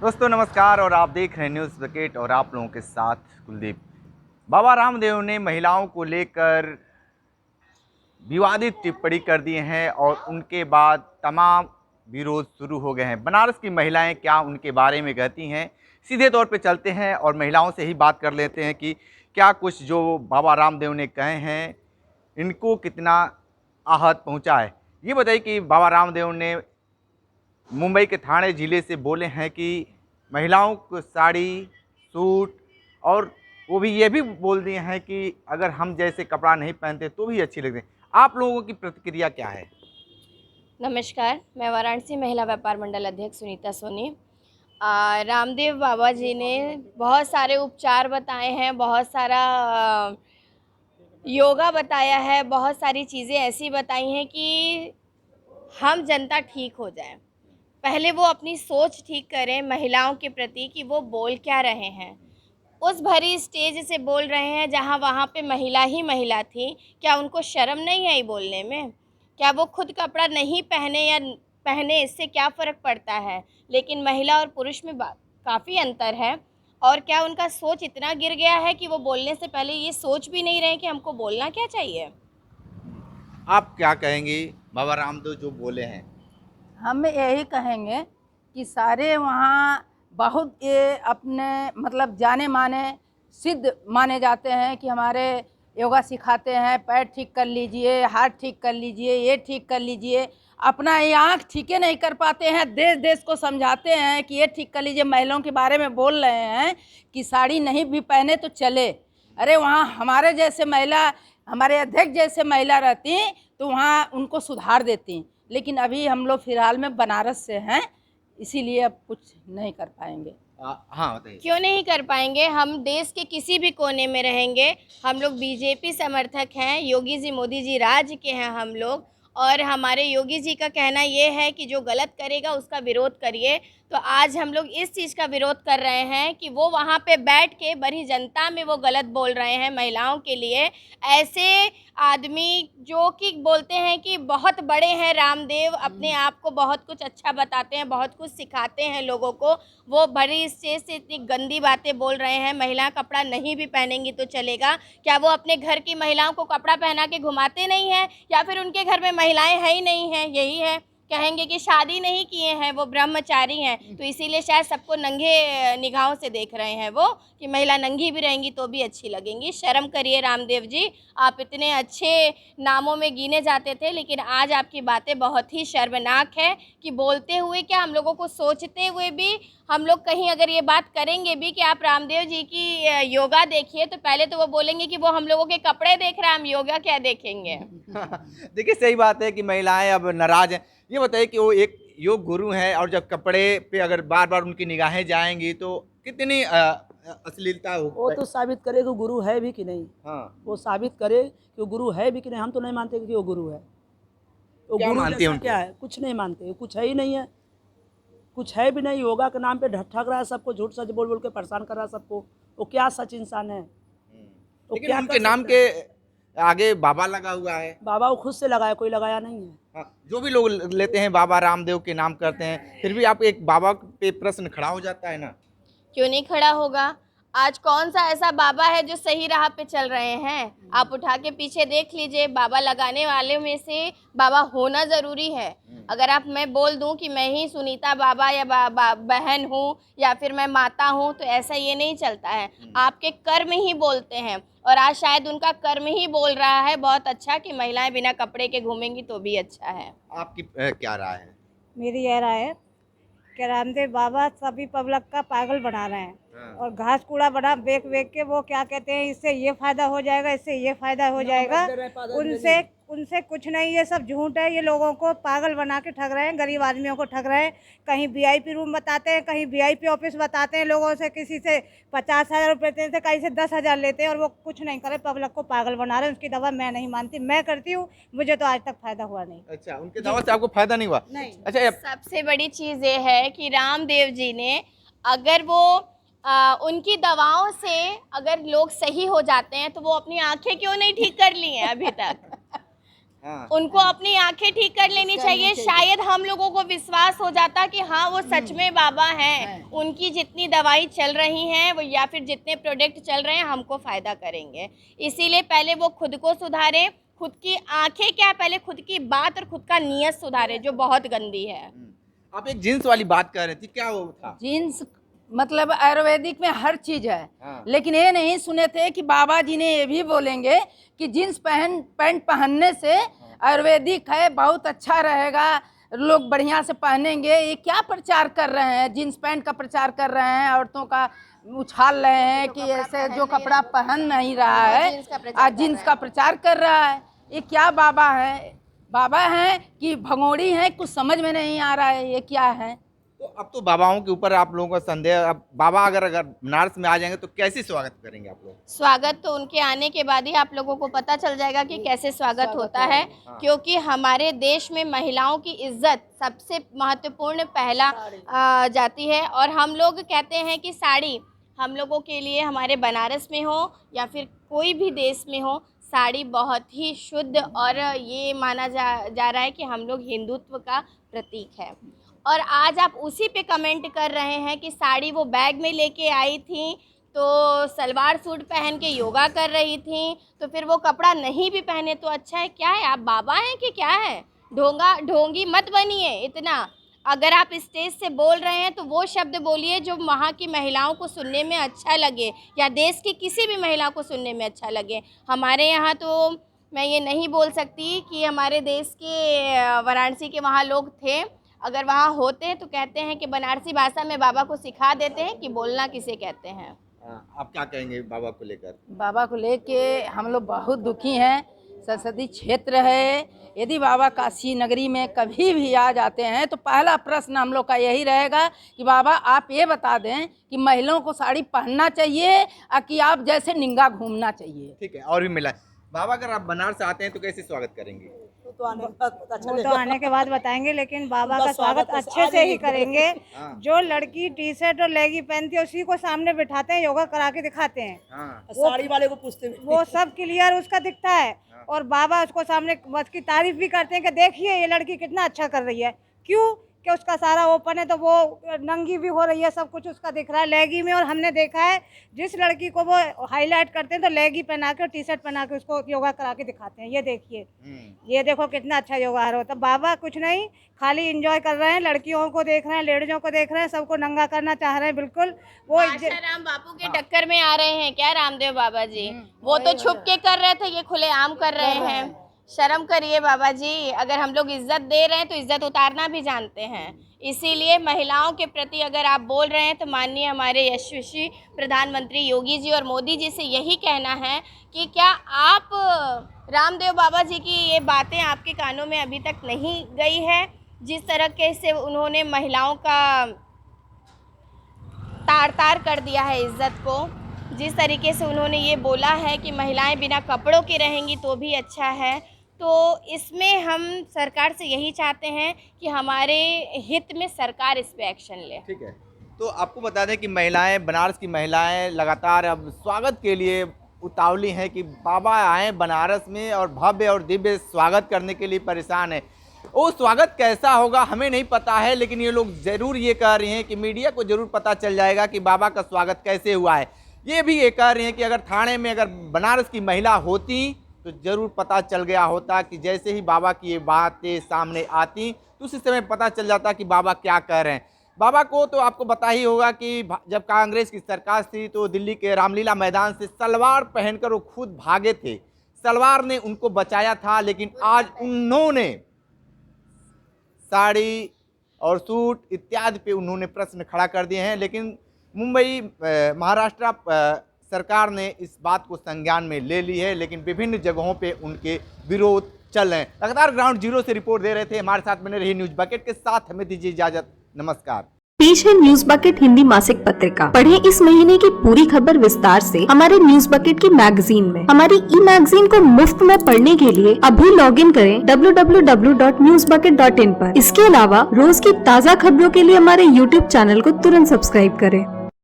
दोस्तों नमस्कार और आप देख रहे हैं न्यूज़ विकेट और आप लोगों के साथ कुलदीप। बाबा रामदेव ने महिलाओं को लेकर विवादित टिप्पणी कर दी हैं और उनके बाद तमाम विरोध शुरू हो गए हैं। बनारस की महिलाएं क्या उनके बारे में कहती हैं, सीधे तौर पे चलते हैं और महिलाओं से ही बात कर लेते हैं कि क्या कुछ जो बाबा रामदेव ने कहे हैं इनको कितना आहत पहुंचा है। ये बताइए कि बाबा रामदेव ने मुंबई के ठाणे ज़िले से बोले हैं कि महिलाओं को साड़ी, सूट और वो भी ये भी बोल दिए हैं कि अगर हम जैसे कपड़ा नहीं पहनते तो भी अच्छी लगती है। आप लोगों की प्रतिक्रिया क्या है? नमस्कार, मैं वाराणसी महिला व्यापार मंडल अध्यक्ष सुनीता सोनी। रामदेव बाबा जी ने बहुत सारे उपचार बताए हैं, बहुत सारा योगा बताया है, बहुत सारी चीज़ें ऐसी बताई हैं कि हम जनता ठीक हो जाए। पहले वो अपनी सोच ठीक करें महिलाओं के प्रति कि वो बोल क्या रहे हैं। उस भरी स्टेज से बोल रहे हैं जहाँ वहाँ पे महिला ही महिला थी। क्या उनको शर्म नहीं आई बोलने में? क्या वो खुद कपड़ा नहीं पहने या पहने इससे क्या फ़र्क पड़ता है? लेकिन महिला और पुरुष में काफ़ी अंतर है। और क्या उनका सोच इतना गिर गया है कि वो बोलने से पहले ये सोच भी नहीं रहे कि हमको बोलना क्या चाहिए? आप क्या कहेंगी बाबा रामदेव जो बोले हैं? हम यही कहेंगे कि सारे वहाँ बहुत ये अपने मतलब जाने माने सिद्ध माने जाते हैं कि हमारे योगा सिखाते हैं, पैर ठीक कर लीजिए, हाथ ठीक कर लीजिए, ये ठीक कर लीजिए। अपना ये आँख ठीक ही नहीं कर पाते हैं, देश देश को समझाते हैं कि ये ठीक कर लीजिए। महिलाओं के बारे में बोल रहे हैं कि साड़ी नहीं भी पहने तो चले। अरे वहाँ हमारे जैसे महिला, हमारे अध्यक्ष जैसे महिला रहती तो वहाँ उनको सुधार देती। लेकिन अभी हम लोग फ़िलहाल में बनारस से हैं, इसीलिए अब कुछ नहीं कर पाएंगे। हाँ बताइए। क्यों नहीं कर पाएंगे? हम देश के किसी भी कोने में रहेंगे। हम लोग बीजेपी समर्थक हैं, योगी जी मोदी जी राज के हैं हम लोग। और हमारे योगी जी का कहना ये है कि जो गलत करेगा उसका विरोध करिए। तो आज हम लोग इस चीज़ का विरोध कर रहे हैं कि वो वहाँ पे बैठ के बड़ी जनता में वो गलत बोल रहे हैं महिलाओं के लिए। ऐसे आदमी जो कि बोलते हैं कि बहुत बड़े हैं रामदेव, अपने आप को बहुत कुछ अच्छा बताते हैं, बहुत कुछ सिखाते हैं लोगों को, वो बड़ी स्टेज से इतनी गंदी बातें बोल रहे हैं। महिला कपड़ा नहीं भी पहनेंगी तो चलेगा। क्या वो अपने घर की महिलाओं को कपड़ा पहना के घुमाते नहीं हैं, या फिर उनके घर में महिलाएं है ही नहीं हैं? यही है। कहेंगे कि शादी नहीं किए हैं, वो ब्रह्मचारी हैं, तो इसीलिए शायद सबको नंगे निगाहों से देख रहे हैं वो कि महिला नंगी भी रहेंगी तो भी अच्छी लगेंगी। शर्म करिए रामदेव जी, आप इतने अच्छे नामों में गिने जाते थे, लेकिन आज आपकी बातें बहुत ही शर्मनाक है कि बोलते हुए क्या, हम लोगों को सोचते हुए भी हम लोग कहीं अगर ये बात करेंगे भी कि आप रामदेव जी की योगा देखिए, तो पहले तो वो बोलेंगे कि वो हम लोगों के कपड़े देख रहे हैं, हम योगा क्या देखेंगे। देखिए सही बात है कि महिलाएं अब नाराज हैं। ये बताइए कि वो एक योग गुरु हैं और जब कपड़े पे अगर बार बार उनकी निगाहें जाएंगी तो कितनी अश्लीलता हो। वो तो साबित करे कि गुरु है भी कि नहीं। हाँ, वो साबित करे कि वो गुरु है भी कि नहीं। हम तो नहीं मानते कि वो गुरु है। वो क्या गुरु मानती है जैसा उनको? क्या है? कुछ नहीं मानते, कुछ है ही नहीं है। कुछ है भी नहीं। योगा के नाम पे ठग रहा है सबको, झूठ सच बोल बोल के परेशान कर रहा है सबको। वो क्या सच इंसान है? वो लेकिन क्या उनके कर नाम सकता के है? आगे बाबा लगा हुआ है। बाबा वो खुद से लगाया, कोई लगाया नहीं है। हाँ, जो भी लोग लेते हैं बाबा रामदेव के नाम करते हैं, फिर भी आप एक बाबा पे प्रश्न खड़ा हो जाता है ना। क्यों नहीं खड़ा होगा? आज कौन सा ऐसा बाबा है जो सही राह पे चल रहे हैं? आप उठा के पीछे देख लीजिए, बाबा लगाने वाले में से बाबा होना ज़रूरी है। अगर आप मैं बोल दूं कि मैं ही सुनीता बाबा या बहन हूँ या फिर मैं माता हूँ, तो ऐसा ये नहीं चलता है। आपके कर्म ही बोलते हैं, और आज शायद उनका कर्म ही बोल रहा है बहुत अच्छा कि महिलाएं बिना कपड़े के घूमेंगी तो भी अच्छा है। आपकी क्या राय है? मेरी यह राय है कि रामदेव बाबा सभी पब्लिक का पागल बना रहे हैं। हाँ। और घास कूड़ा बना बेच बेच के वो क्या कहते हैं, इससे ये फायदा हो जाएगा, इससे ये फायदा हो जाएगा। उनसे उनसे कुछ नहीं, ये सब झूठ है। ये लोगों को पागल बना के ठग रहे हैं, गरीब आदमियों को ठग रहे हैं। कहीं वीआईपी रूम बताते हैं, कहीं वीआईपी ऑफिस बताते हैं, लोगों से किसी से 50,000 रुपये देते हैं, कहीं से 10,000 लेते हैं, और वो कुछ नहीं करे, पब्लिक को पागल बना रहे हैं। उसकी दवा मैं नहीं मानती, मैं करती हूँ, मुझे तो आज तक फायदा हुआ नहीं। अच्छा, उनके दावा से आपको फायदा नहीं हुआ? नहीं। अच्छा सबसे बड़ी चीज़ ये है कि रामदेव जी ने, अगर वो उनकी दवाओं से अगर लोग सही हो जाते हैं तो वो अपनी आंखें क्यों नहीं ठीक कर ली हैं अभी तक? हाँ। उनको अपनी आंखें ठीक कर लेनी चाहिए। शायद हम लोगों को विश्वास हो जाता कि हाँ वो सच में बाबा हैं, उनकी जितनी दवाई चल रही हैं वो या फिर जितने प्रोडक्ट चल रहे हैं हमको फ़ायदा करेंगे। इसीलिए पहले वो खुद को सुधारें, खुद की आंखें क्या, पहले खुद की बात और खुद का नीयत सुधारें जो बहुत गंदी है। आप एक जीन्स वाली बात कर रही थी, क्या वो था? जीन्स मतलब आयुर्वेदिक में हर चीज है। हाँ। लेकिन ये नहीं सुने थे कि बाबा जी ने ये भी बोलेंगे कि जीन्स पैंट पहनने से आयुर्वेदिक है, बहुत अच्छा रहेगा, लोग बढ़िया से पहनेंगे। ये क्या प्रचार कर रहे हैं? जीन्स पैंट का प्रचार कर रहे हैं, औरतों का उछाल रहे हैं कि ऐसे जो कपड़ा पहन नहीं रहा है आज जीन्स का प्रचार कर रहा है। ये क्या बाबा है? बाबा हैं कि भगोड़ी हैं? कुछ समझ में नहीं आ रहा है ये क्या है। तो अब तो बाबाओं के ऊपर आप लोगों का संदेह, अब बाबा अगर बनारस में आ जाएंगे तो कैसे स्वागत करेंगे आप लोग? स्वागत तो उनके आने के बाद ही आप लोगों को पता चल जाएगा कि कैसे स्वागत होता है, क्योंकि हमारे देश में महिलाओं की इज्जत सबसे महत्वपूर्ण पहला जाती है। और हम लोग कहते हैं कि साड़ी हम लोगों के लिए, हमारे बनारस में हो या फिर कोई भी देश में हो, साड़ी बहुत ही शुद्ध और ये माना जा रहा है कि हम लोग हिंदुत्व का प्रतीक है। और आज आप उसी पे कमेंट कर रहे हैं कि साड़ी वो बैग में लेके आई थी, तो सलवार सूट पहन के योगा कर रही थी, तो फिर वो कपड़ा नहीं भी पहने तो अच्छा है। क्या है, आप बाबा हैं कि क्या है? ढोंगी मत बनिए इतना। अगर आप स्टेज से बोल रहे हैं तो वो शब्द बोलिए जो वहाँ की महिलाओं को सुनने में अच्छा लगे या देश की किसी भी महिला को सुनने में अच्छा लगे। हमारे यहाँ तो मैं ये नहीं बोल सकती कि हमारे देश के वाराणसी के वहाँ लोग थे, अगर वहाँ होते हैं तो कहते हैं कि बनारसी भाषा में बाबा को सिखा देते हैं कि बोलना किसे कहते हैं। आप क्या कहेंगे बाबा को लेकर? बाबा को लेके हम लोग बहुत दुखी हैं। संसदीय क्षेत्र है, यदि बाबा काशी नगरी में कभी भी आ जाते हैं तो पहला प्रश्न हम लोग का यही रहेगा कि बाबा आप ये बता दें कि महिलाओं को साड़ी पहनना चाहिए कि आप जैसे निंगा घूमना चाहिए। ठीक है, और भी मिला बाबा, अगर आप बनारस आते हैं तो कैसे स्वागत करेंगे? वो तो आने के बाद बताएंगे, लेकिन बाबा का स्वागत अच्छे से ही करेंगे। जो लड़की टी शर्ट और लेगी पहनती है उसी को सामने बिठाते हैं, योगा करा के दिखाते हैं। साड़ी वाले को पूछते हैं, वो सब क्लियर उसका दिखता है और बाबा उसको सामने उसकी तारीफ भी करते हैं कि देखिए ये लड़की कितना अच्छा कर रही है। क्यों? कि उसका सारा ओपन है तो वो नंगी भी हो रही है, सब कुछ उसका दिख रहा है लेगी में। और हमने देखा है जिस लड़की को वो हाईलाइट करते हैं तो लेगी पहना के और टी शर्ट पहना के उसको योगा करा के दिखाते हैं। ये देखिए, ये देखो कितना अच्छा योगा आ रहा होता। बाबा कुछ नहीं, खाली एंजॉय कर रहे हैं, लड़कियों को देख रहे हैं, लेडीजों को देख रहे हैं, सबको नंगा करना चाह रहे हैं। बिल्कुल वो राम बापू के टक्कर में आ रहे हैं क्या रामदेव बाबा जी? वो तो छुप के कर रहे थे, ये खुलेआम कर रहे हैं। शर्म करिए बाबा जी, अगर हम लोग इज्जत दे रहे हैं तो इज्जत उतारना भी जानते हैं। इसीलिए महिलाओं के प्रति अगर आप बोल रहे हैं तो माननीय हमारे यशस्वी प्रधानमंत्री योगी जी और मोदी जी से यही कहना है कि क्या आप रामदेव बाबा जी की ये बातें आपके कानों में अभी तक नहीं गई है? जिस तरह से उन्होंने महिलाओं का तार कर दिया है इज्जत को, जिस तरीके से उन्होंने ये बोला है कि महिलाएं बिना कपड़ों के रहेंगी तो भी अच्छा है, तो इसमें हम सरकार से यही चाहते हैं कि हमारे हित में सरकार इस पे एक्शन ले। ठीक है, तो आपको बता दें कि महिलाएं, बनारस की महिलाएं लगातार अब स्वागत के लिए उतावली हैं कि बाबा आए बनारस में और भव्य और दिव्य स्वागत करने के लिए परेशान है। वो स्वागत कैसा होगा हमें नहीं पता है, लेकिन ये लोग ज़रूर ये कह रहे हैं कि मीडिया को ज़रूर पता चल जाएगा कि बाबा का स्वागत कैसे हुआ है। ये भी ये कह रहे हैं कि अगर थाने में अगर बनारस की महिला होती तो ज़रूर पता चल गया होता कि जैसे ही बाबा की ये बातें सामने आती तो उसी समय पता चल जाता कि बाबा क्या कह रहे हैं। बाबा को तो आपको पता ही होगा कि जब कांग्रेस की सरकार थी तो दिल्ली के रामलीला मैदान से सलवार पहनकर वो खुद भागे थे, सलवार ने उनको बचाया था। लेकिन आज उन्होंने साड़ी और सूट इत्यादि पे उन्होंने प्रश्न खड़ा कर दिए हैं। लेकिन मुंबई महाराष्ट्र सरकार ने इस बात को संज्ञान में ले ली है, लेकिन विभिन्न जगहों पे उनके विरोध चल रहे हैं। लगातार ग्राउंड जीरो से रिपोर्ट दे रहे थे, हमारे साथ बने रही न्यूज बकेट के साथ, हमें दीजिए इजाजत, नमस्कार। पेश है न्यूज बकेट हिंदी मासिक पत्रिका। पढ़ें इस महीने की पूरी खबर विस्तार से हमारे न्यूज बकेट की मैगजीन में। हमारी ई मैगजीन को मुफ्त में पढ़ने के लिए अभी लॉगिन करें www.newsbucket.in पर। इसके अलावा रोज की ताज़ा खबरों के लिए हमारे YouTube चैनल को तुरंत सब्सक्राइब करें।